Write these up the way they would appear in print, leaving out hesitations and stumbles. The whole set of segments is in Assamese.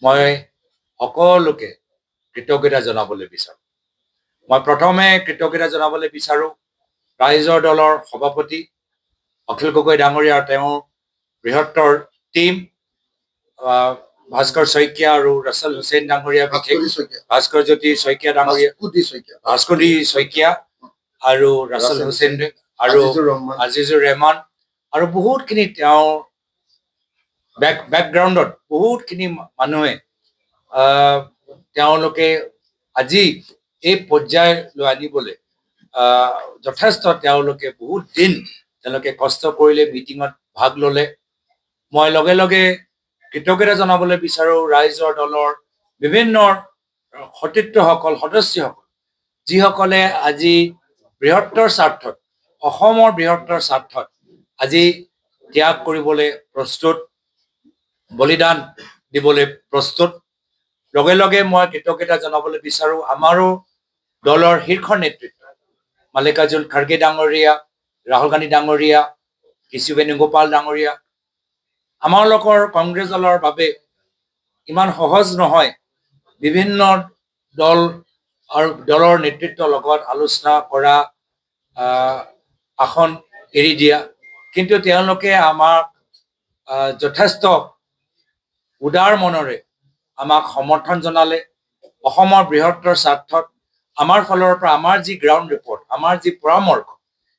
মই সকলোকে কৃতজ্ঞতা জনাবলৈ বিচাৰোঁ। মই প্ৰথমে কৃতজ্ঞতা জনাবলৈ বিচাৰোঁ ৰাইজৰ দলৰ সভাপতি অখিল গগৈ ডাঙৰীয়া আৰু তেওঁৰ বৃহত্তৰ টীম, ভাস্কৰ শইকীয়া আৰু ৰাছেল হুছেইন ডাঙৰীয়া, ভাস্কৰ জ্যোতি শইকীয়া ডাঙৰীয়া, ভাস্কৰী শইকীয়া আৰু ৰাছেল হুছেইন আৰু আজিজুৰ ৰহমান আৰু বহুতখিনি তেওঁৰ বেকগ্ৰাউণ্ডত বহুতখিনি মানুহে তেওঁলোকে আজি এই পৰ্যায়লৈ আনিবলৈ যথেষ্ট তেওঁলোকে বহুত দিন তেওঁলোকে কষ্ট কৰিলে, মিটিঙত ভাগ ল'লে। মই লগে লগে কৃতজ্ঞতা জনাবলৈ বিচাৰোঁ ৰাইজৰ দলৰ বিভিন্ন সতীৰ্থসকল, সদস্যসকল, যিসকলে আজি বৃহত্তৰ স্বাৰ্থত, অসমৰ বৃহত্তৰ স্বাৰ্থত আজি ত্যাগ কৰিবলৈ প্ৰস্তুত, বলিদান দিবলৈ প্ৰস্তুত। লগে লগে মই কৃতজ্ঞতা জনাবলৈ বিচাৰোঁ আমাৰো দলৰ শীৰ্ষ নেতৃত্ব মাল্লিকাৰ্জুন খাৰ্গে ডাঙৰীয়া, ৰাহুল গান্ধী ডাঙৰীয়া, কেশী বেণুগোপাল ডাঙৰীয়া। আমাৰ লোকৰ কংগ্ৰেছ দলৰ বাবে ইমান সহজ নহয় বিভিন্ন দল আৰু দলৰ নেতৃত্বৰ লগত আলোচনা কৰা, আসন এৰি দিয়া, কিন্তু তেওঁলোকে আমাক যথেষ্ট উদাৰ মনেৰে আমাক সমৰ্থন জনালে। অসমৰ বৃহত্তৰ স্বাৰ্থত আমাৰ ফালৰ পৰা আমাৰ যি গ্ৰাউণ্ড ৰিপৰ্ট, আমাৰ যি পৰামৰ্শ,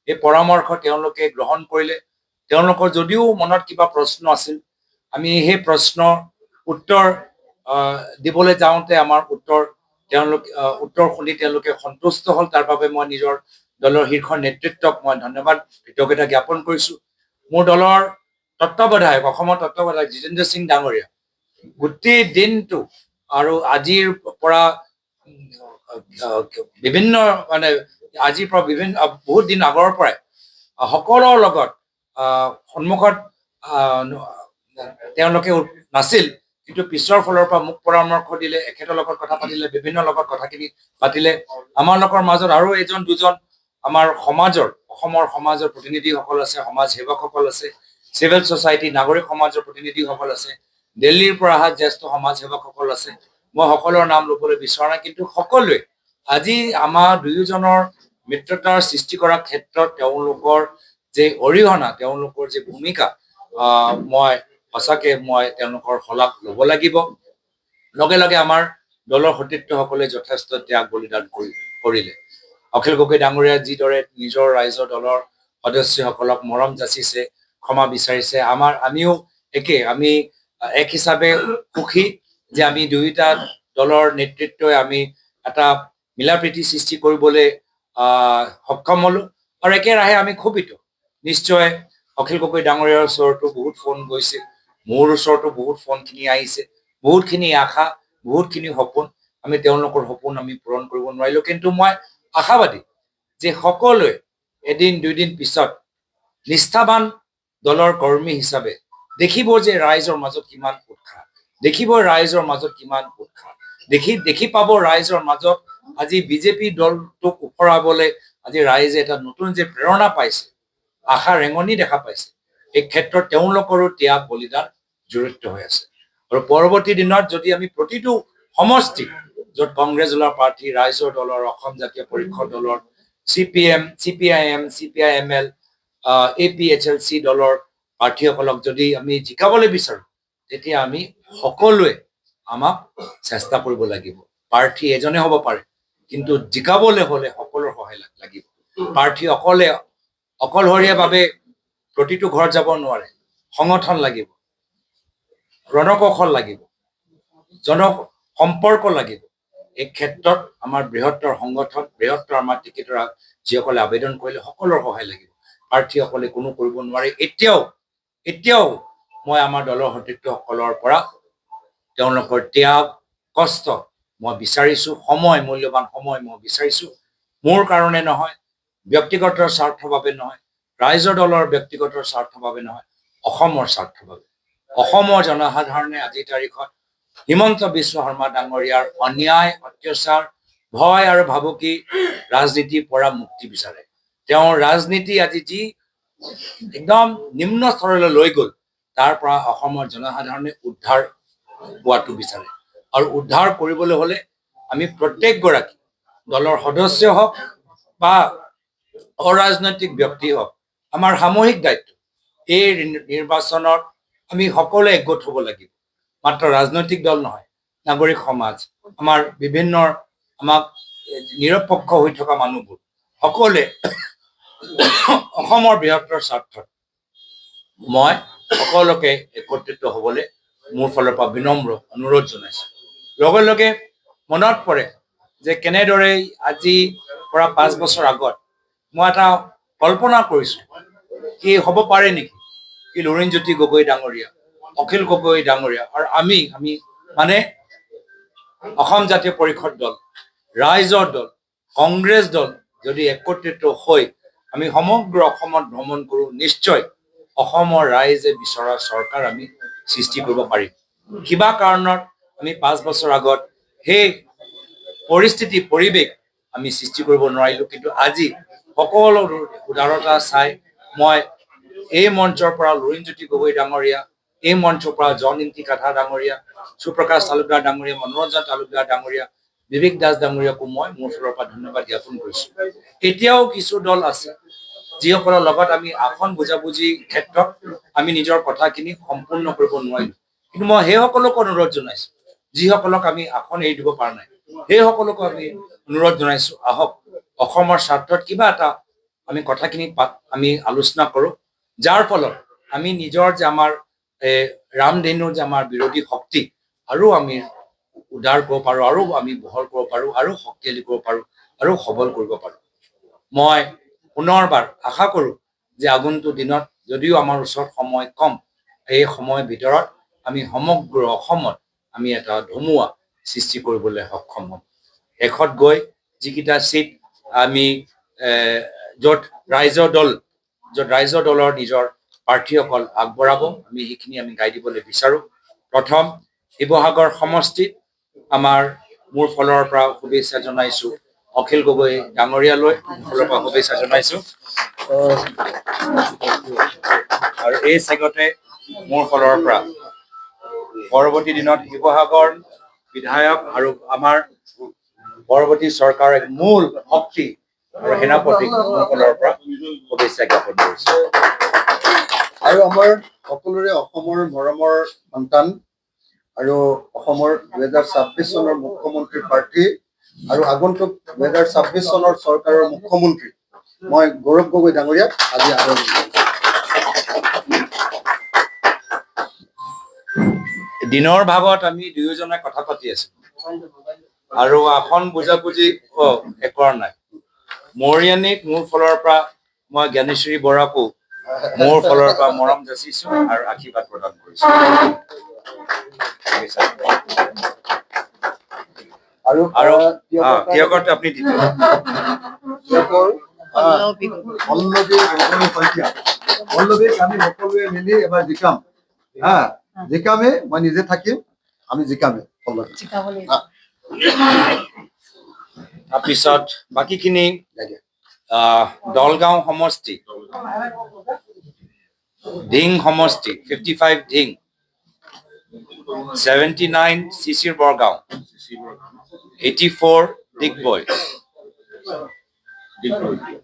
এই পৰামৰ্শ তেওঁলোকে গ্ৰহণ কৰিলে। তেওঁলোকৰ যদিও মনত কিবা প্ৰশ্ন আছিল, আমি সেই প্ৰশ্নৰ উত্তৰ দিবলৈ যাওঁতে আমাৰ উত্তৰ শুনি তেওঁলোকে সন্তুষ্ট হ'ল। তাৰ বাবে মই নিজৰ দলৰ শীৰ্ষ নেতৃত্বক মই ধন্যবাদ, কৃতজ্ঞতা জ্ঞাপন কৰিছোঁ। মোৰ দলৰ তত্ত্বাৱধায়ক, অসমৰ তত্ত্বাৱধায়ক জিতেন্দ্ৰ সিং ডাঙৰীয়া গোটেই দিনটো আৰু আজিৰ পৰা বিভিন্ন আজিৰ পৰা বহুত দিন আগৰ পৰাই সকলোৰ লগত সন্মুখত তেওঁলোকে নাছিল, কিন্তু পিছৰ ফালৰ পৰা মোক পৰামৰ্শ দিলে, এখেতৰ লগত কথা পাতিলে, বিভিন্ন লগত কথাখিনি পাতিলে। আমাৰ লোকৰ মাজত আৰু এজন দুজন আমাৰ সমাজৰ, অসমৰ সমাজৰ প্ৰতিনিধিসকল আছে, সমাজ সেৱকসকল আছে, চিভিল ছ'চাইটি, নাগৰিক সমাজৰ প্ৰতিনিধিসকল আছে, দিল্লীৰ পৰা অহা জ্যেষ্ঠ সমাজ সেৱকসকল আছে। মই সকলোৰে নাম ল'বলৈ বিচৰা নাই, কিন্তু সকলোৱে আজি আমাৰ দুয়োজনৰ মিত্ৰতাৰ সৃষ্টি কৰাৰ ক্ষেত্ৰত তেওঁলোকৰ যে অৰিহণা, তেওঁলোকৰ যে ভূমিকা, মই সঁচাকৈ তেওঁলোকৰ শলাগ ল'ব লাগিব। লগে লগে আমাৰ দলৰ সতীৰ্থসকলে যথেষ্ট ত্যাগ বলিদান কৰিলে। অখিল গগৈ ডাঙৰীয়াই যিদৰে নিজৰ ৰাইজৰ দলৰ সদস্যসকলক মৰম যাচিছে, ক্ষমা বিচাৰিছে, আমিও একে, আমি এক হিচাপে সুখী যে আমি দুয়োটা দলৰ নেতৃত্বই আমি এটা মিলা প্ৰীতি সৃষ্টি কৰিবলৈ সক্ষম হ'লো আৰু একেৰাহে আমি ক্ষোভিত। নিশ্চয় অখিল গগৈ ডাঙৰীয়াৰ ওচৰতো বহুত ফোন গৈছে, মোৰ ওচৰতো বহুত ফোনখিনি আহিছে, বহুতখিনি আশা, বহুতখিনি সপোন। আমি তেওঁলোকৰ সপোন আমি পূৰণ কৰিব নোৱাৰিলোঁ, কিন্তু মই আশাবাদী যে সকলোৱে এদিন দুদিন পিছত নিষ্ঠাবান দলৰ কৰ্মী হিচাপে দেখিব যে ৰাইজৰ মাজত কিমান উৎসাহ, দেখিব ৰাইজৰ মাজত কিমান উৎসাহ, দেখি পাব ৰাইজৰ মাজত আজি বিজেপি দলটোক ওফৰাবলৈ আজি ৰাইজে এটা নতুন যে প্ৰেৰণা পাইছে, আশা ৰেঙনি দেখা পাইছে। এই ক্ষেত্ৰত তেওঁলোকৰো ত্যাগ বলিদান জড়িত হৈ আছে। আৰু পৰৱৰ্তী দিনত যদি আমি প্ৰতিটো সমষ্টি য'ত কংগ্ৰেছ দলৰ প্ৰাৰ্থী, ৰাইজৰ দলৰ, অসম জাতীয় পৰিষদ দলৰ, CPM, CPIM, CPIML, APHLC দলৰ প্ৰাৰ্থীসকলক যদি আমি জিকাবলৈ বিচাৰোঁ, তেতিয়া আমি সকলোৱে আমাক চেষ্টা কৰিব লাগিব। প্ৰাৰ্থী এজনে হ'ব পাৰে, কিন্তু জিকাবলৈ হ'লে সকলোৰ সহায় লাগিব। প্ৰাৰ্থী অকলশৰীয়াভাৱে প্ৰতিটো ঘৰত যাব নোৱাৰে, সংগঠন লাগিব, ৰণকৌশল লাগিব, সম্পৰ্ক লাগিব। এই ক্ষেত্ৰত আমাৰ বৃহত্তৰ সংগঠন, বৃহত্তৰ আমাৰ টিকেটৰ যিসকলে আবেদন কৰিলে সকলোৰ সহায় লাগিব। প্ৰাৰ্থীসকলে কোনো কৰিব নোৱাৰে। এতিয়াও মই আমাৰ দলৰ সতীৰ্থসকলৰ পৰা তেওঁলোকৰ ত্যাগ, কষ্ট মই বিচাৰিছোঁ, মূল্যৱান সময় মই বিচাৰিছোঁ। মোৰ কাৰণে নহয়, ব্যক্তিগত স্বাৰ্থৰ বাবে নহয়, ৰাইজৰ দলৰ ব্যক্তিগত স্বাৰ্থৰ বাবে নহয়, অসমৰ স্বাৰ্থৰ বাবে। অসমৰ জনসাধাৰণে আজিৰ তাৰিখত হিমন্ত বিশ্ব শৰ্মা ডাঙৰীয়াৰ অন্যায়, অত্যাচাৰ, ভয় আৰু ভাবুকি ৰাজনীতিৰ পৰা মুক্তি বিচাৰে। তেওঁৰ ৰাজনীতি আজি যি একদম নিম্ন স্তৰলৈ লৈ গ'ল, তাৰ পৰা অসমৰ জনসাধাৰণে উদ্ধাৰ পোৱাটো বিচাৰে আৰু উদ্ধাৰ কৰিবলৈ হ'লে আমি প্ৰত্যেকগৰাকী দলৰ সদস্য হওক বা অৰাজনৈতিক ব্যক্তি হওক আমাৰ সামূহিক দায়িত্ব এই নিৰ্বাচনত আমি সকলোৱে একগোট হ'ব লাগিব মাত্ৰ ৰাজনৈতিক দল নহয় নাগৰিক সমাজ আমাৰ বিভিন্ন আমাক নিৰপেক্ষ হৈ থকা মানুহবোৰ সকলোৱে অসমৰ বৃহত্তৰ স্বাৰ্থত মই সকলোকে একত্ৰিত হ'বলৈ মোৰ ফালৰ পৰা বিনম্ৰ অনুৰোধ জনাইছোঁ লগে লগে মনত পৰে যে কেনেদৰে আজি পৰা 5 বছৰ আগত মই এটা কল্পনা কৰিছোঁ কি হ'ব পাৰে নেকি কি লুৰিণজ্যোতি গগৈ ডাঙৰীয়া অখিল গগৈ ডাঙৰীয়া আৰু আমি মানে অসম জাতীয় পৰিষদ দল ৰাইজৰ দল কংগ্ৰেছ দল যদি একত্ৰিত হৈ আমি সমগ্ৰ অসমত ভ্ৰমণ কৰোঁ নিশ্চয় অসমৰ ৰাইজে বিচৰা চৰকাৰ আমি সৃষ্টি কৰিব পাৰিম কিবা কাৰণত আমি 5 বছৰ আগত সেই পৰিস্থিতি পৰিৱেশ আমি সৃষ্টি কৰিব নোৱাৰিলোঁ কিন্তু আজি সকলো উদাৰতা চাই মই এই মঞ্চৰ পৰা লুৰিণজ্যোতি গগৈ ডাঙৰীয়া এই মঞ্চৰ পৰা জন ইন্তিকাঠা ডাঙৰীয়া সুপ্ৰকাশ তালুকদাৰ ডাঙৰীয়া মনোৰঞ্জন তালুকদাৰ ডাঙৰীয়া বিবেক দাস ডাঙৰীয়াকো মই মোৰ ফালৰ পৰা ধন্যবাদ জ্ঞাপন কৰিছোঁ এতিয়াও কিছু দল আছে যিসকলৰ লগত আমি আসন বুজাবুজি ক্ষেত্ৰত আমি নিজৰ কথাখিনি সম্পূৰ্ণ কৰিব নোৱাৰিলোঁ কিন্তু মই সেইসকলকো অনুৰোধ জনাইছোঁ যিসকলক আমি আসন এৰি দিব পৰা নাই সেইসকলকো আমি অনুৰোধ জনাইছোঁ আহক অসমৰ স্বাৰ্থত কিবা এটা আমি কথাখিনি আমি আলোচনা কৰোঁ যাৰ ফলত আমি নিজৰ যে আমাৰ ৰামধেনু যে আমাৰ বিৰোধী শক্তি আৰু আমি উদ্ধাৰ কৰিব পাৰোঁ আৰু আমি বহল কৰিব পাৰোঁ আৰু শক্তিশালী কৰিব পাৰোঁ আৰু সবল কৰিব পাৰোঁ মই পুনৰবাৰ আশা কৰোঁ যে আগন্তুক দিনত যদিও আমাৰ ওচৰত সময় কম এই সময়ৰ ভিতৰত আমি সমগ্ৰ অসমত আমি এটা ধুমুহা সৃষ্টি কৰিবলৈ সক্ষম হ'ম শেষত গৈ যিকেইটা চিট আমি য'ত ৰাইজৰ দলৰ নিজৰ প্ৰাৰ্থীসকল আগবঢ়াব আমি সেইখিনি আমি গাই দিবলৈ বিচাৰোঁ প্ৰথম শিৱসাগৰ সমষ্টিত আমাৰ মোৰ ফালৰ পৰা শুভেচ্ছা জনাইছোঁ অখিল গগৈ ডাঙৰীয়ালৈ মোৰ ফালৰ পৰা শুভেচ্ছা জনাইছোঁ আৰু এই চেগতে মোৰ ফালৰ পৰা পৰৱৰ্তী দিনত শিৱসাগৰ বিধায়ক আৰু আমাৰ পৰৱৰ্তী চৰকাৰৰ মূল শক্তি আৰু সেনাপতিক মোৰ ফালৰ পৰা শুভেচ্ছা জ্ঞাপন কৰিছোঁ আৰু আমাৰ সকলোৰে অসমৰ মৰমৰ সন্তান আৰু অসমৰ 2026 চনৰ মুখ্যমন্ত্ৰী প্ৰাৰ্থী আৰু আগন্তুক 2026 চনৰ চৰকাৰৰ মুখ্যমন্ত্ৰী মই গৌৰৱ গগৈ ডাঙৰীয়াক আজি আদৰণি দিনৰ ভাগত আমি দুয়োজনে কথা পাতি আছো আৰু আসন বুজাবুজি একোৱা নাই মৰিয়ানীক মোৰ ফালৰ পৰা মই জ্ঞানেশ্বৰী বৰাকো মোৰ ফালৰ পৰা মৰম যাচিছোঁ আৰু আশীৰ্বাদ প্ৰদান কৰিছোঁ আৰু তিয়কত আপুনি দিলে পল্লৱীক আমি সকলোৱে মিলি এবাৰ জিকাম জিকামে মই নিজে থাকিম আমি জিকামে তাৰপিছত বাকীখিনি দলগাঁও সমষ্টি ধিং সমষ্টি 55 ধিং 79 চিচিৰ বৰগাঁও 84 ডিগবৈ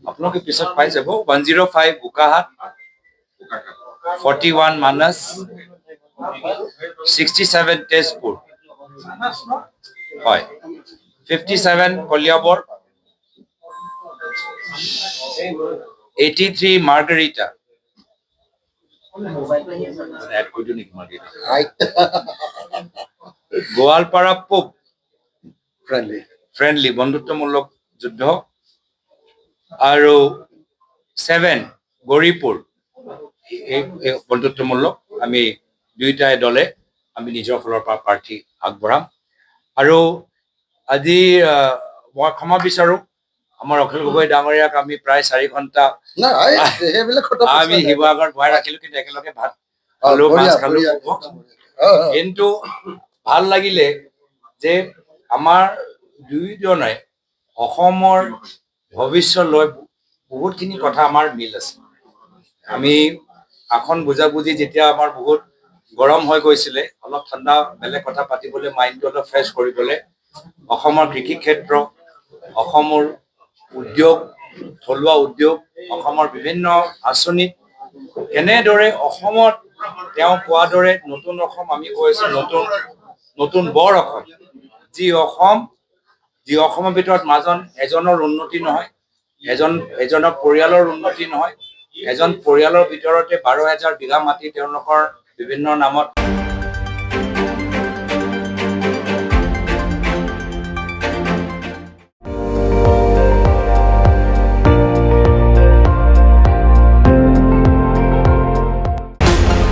আপোনালোকে পিছত পাই যাব 105 বোকাহাট 41 মানস 67 তেজপুৰ হয় 57 কলিয়াবৰ 83 মাৰ্গাৰিটা গোৱালপাৰা পূব ফ্ৰেণ্ডলি বন্ধুত্বমূলক যুদ্ধ আৰু 7 গৌৰীপুৰ এই বন্ধুত্বমূলক আমি দুইটাই দলে আমি নিজৰ ফালৰ পৰা প্ৰাৰ্থী আগবঢ়াম আৰু আজি মই ক্ষমা বিচাৰোঁ আমাৰ অখিল গগৈ ডাঙৰীয়াক আমি প্ৰায় 4 ঘণ্টা আমি শিৱসাগৰত বহাই ৰাখিলোঁ কিন্তু একেলগে ভাত খালোঁ মাছ খালোঁ কিন্তু ভাল লাগিলে যে আমাৰ দুয়োজনে অসমৰ ভৱিষ্যত লৈ বহুতখিনি কথা আমাৰ মিল আছে আমি আসন বুজাবুজি যেতিয়া আমাৰ বহুত গৰম হৈ গৈছিলে, অলপ ঠাণ্ডা বেলেগ কথা পাতিবলৈ, মাইণ্ডটো অলপ ফ্ৰেছ কৰিবলৈ অসমৰ কৃষি ক্ষেত্ৰ, অসমৰ উদ্যোগ, থলুৱা উদ্যোগ, অসমৰ বিভিন্ন আঁচনি, কেনেদৰে অসমত তেওঁ কোৱাৰ দৰে নতুন অসম আমি কৈছোঁ, নতুন বৰ অসম, যি অসমৰ ভিতৰত এজনৰ উন্নতি নহয়, এজনৰ পৰিয়ালৰ উন্নতি নহয়, এজন পৰিয়ালৰ ভিতৰতে 12,000 বিঘা মাটি তেওঁলোকৰ বিভিন্ন নামত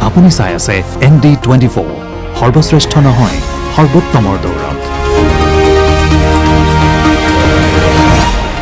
আপুনি চাই আছে ND24, সৰ্বশ্ৰেষ্ঠ নহয়, সৰ্বোত্তমৰ দৌৰ।